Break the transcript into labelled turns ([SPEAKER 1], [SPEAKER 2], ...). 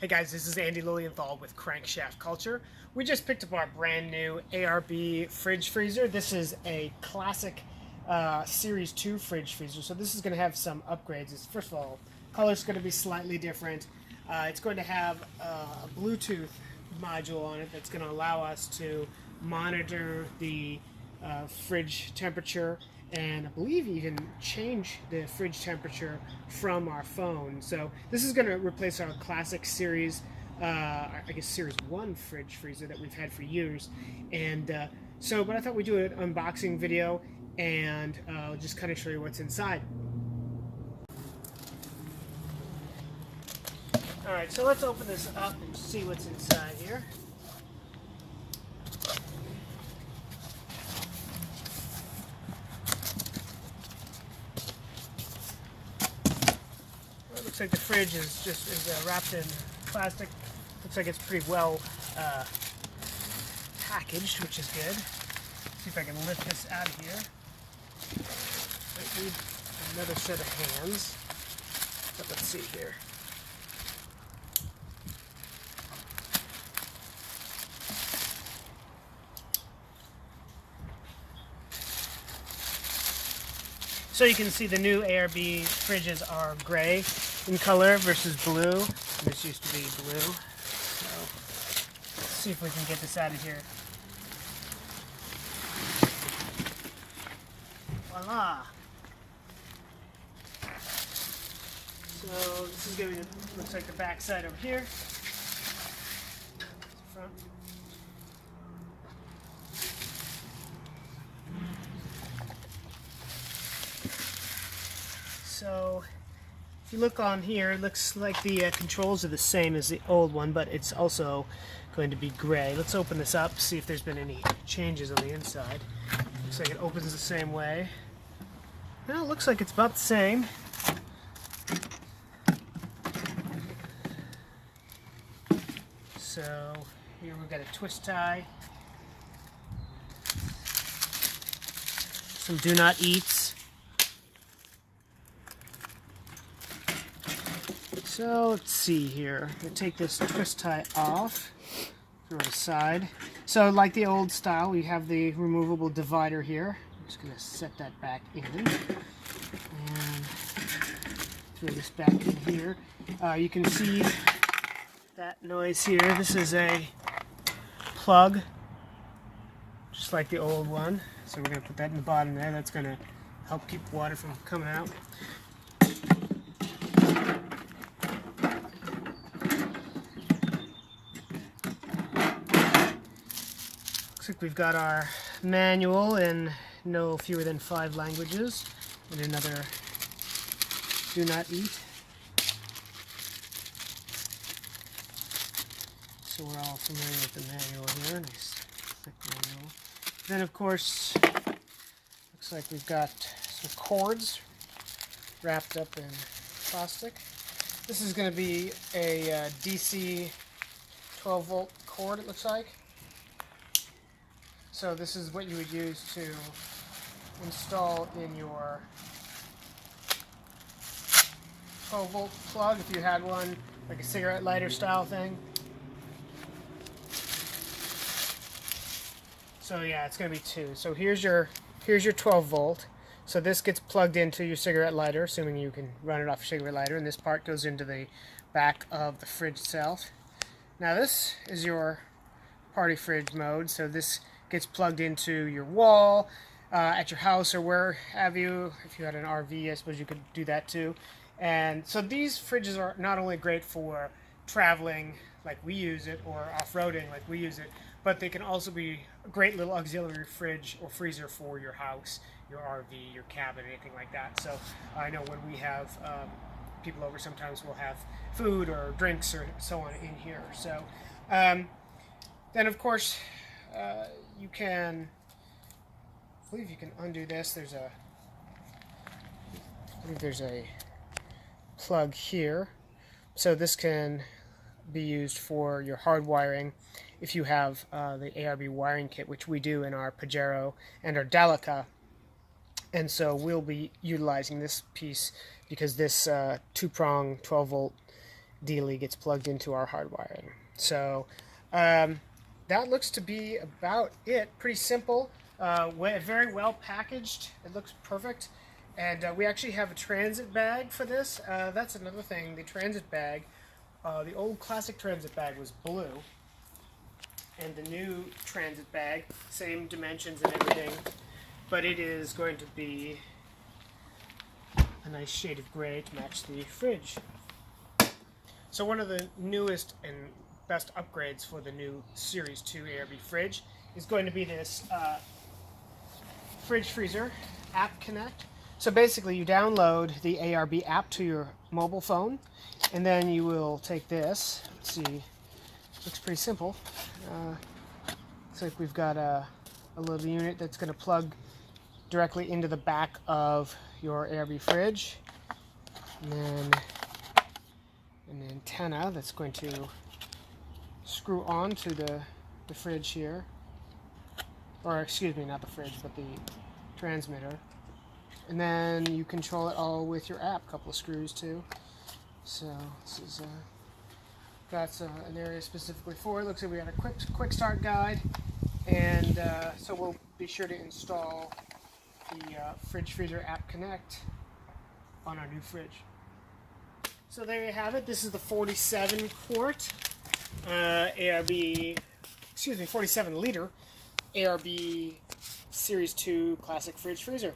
[SPEAKER 1] Hey guys, this is Andy Lilienthal with Crankshaft Culture. We just picked up our brand new ARB fridge freezer. This is a Classic Series II fridge freezer. So this is going to have some upgrades. First of all, color's going to be slightly different. It's going to have a Bluetooth module on it that's going to allow us to monitor the fridge temperature, and I believe even change the fridge temperature from our phone. So this is going to replace our Classic Series, I guess Series 1 fridge freezer that we've had for years. And but I thought we'd do an unboxing video and just kind of show you what's inside. Alright, so let's open this up and see what's inside here. Looks like the fridge is wrapped in plastic. Looks like it's pretty well packaged, which is good. See if I can lift this out of here. I need another set of hands, but let's see here. So you can see the new ARB fridges are gray in color versus blue. This used to be blue. So let's see if we can get this out of here. Voila! So this is going to looks like the back side over here. Front. So if you look on here, it looks like the controls are the same as the old one, but it's also going to be gray. Let's open this up, see if there's been any changes on the inside. Looks like it opens the same way. Well, it looks like it's about the same. So here we've got a twist tie, some do not eats. So let's see here. We'll take this twist tie off, throw it aside. So like the old style, we have the removable divider here. I'm just going to set that back in and throw this back in here. You can see that noise here. This is a plug, just like the old one. So we're going to put that in the bottom there. That's going to help keep water from coming out. Looks like we've got our manual in no fewer than 5 languages, and another do not eat. So we're all familiar with the manual here. Nice thick manual. Then of course, looks like we've got some cords wrapped up in plastic. This is going to be a DC 12 volt cord, it looks like. So this is what you would use to install in your 12 volt plug if you had one, like a cigarette lighter style thing. So yeah, it's going to be 2. So here's your 12 volt. So this gets plugged into your cigarette lighter, assuming you can run it off a cigarette lighter, and this part goes into the back of the fridge itself. Now this is your party fridge mode, so this gets plugged into your wall at your house or where have you. If you had an RV, I suppose you could do that too. And so these fridges are not only great for traveling like we use it, or off-roading like we use it, but they can also be a great little auxiliary fridge or freezer for your house, your RV, your cabin, anything like that. So I know when we have people over, sometimes we'll have food or drinks or so on in here. So then of course you can, I believe you can undo this. I believe there's a plug here. So this can be used for your hard wiring if you have the ARB wiring kit, which we do in our Pajero and our Delica. And so we'll be utilizing this piece because this 2-prong 12 volt dealie gets plugged into our hardwiring. So that looks to be about it. Pretty simple, very well packaged. It looks perfect. And we actually have a transit bag for this. That's another thing, the transit bag. The old classic transit bag was blue. And the new transit bag, same dimensions and everything, but it is going to be a nice shade of gray to match the fridge. So one of the newest and best upgrades for the new Series 2 ARB fridge is going to be this fridge freezer app connect. So basically you download the ARB app to your mobile phone, and then you will take this, let's see, looks pretty simple. Looks like we've got a little unit that's going to plug directly into the back of your ARB fridge, and then an antenna that's going to screw onto the fridge here, or excuse me, not the fridge, but the transmitter. And then you control it all with your app, a couple of screws too. So this is that's an area specifically for it. Looks like we got a quick start guide, and so we'll be sure to install the Fridge Freezer App Connect on our new fridge. So there you have it. This is the 47 quart ARB, excuse me, 47 liter ARB Series 2 Classic Fridge Freezer.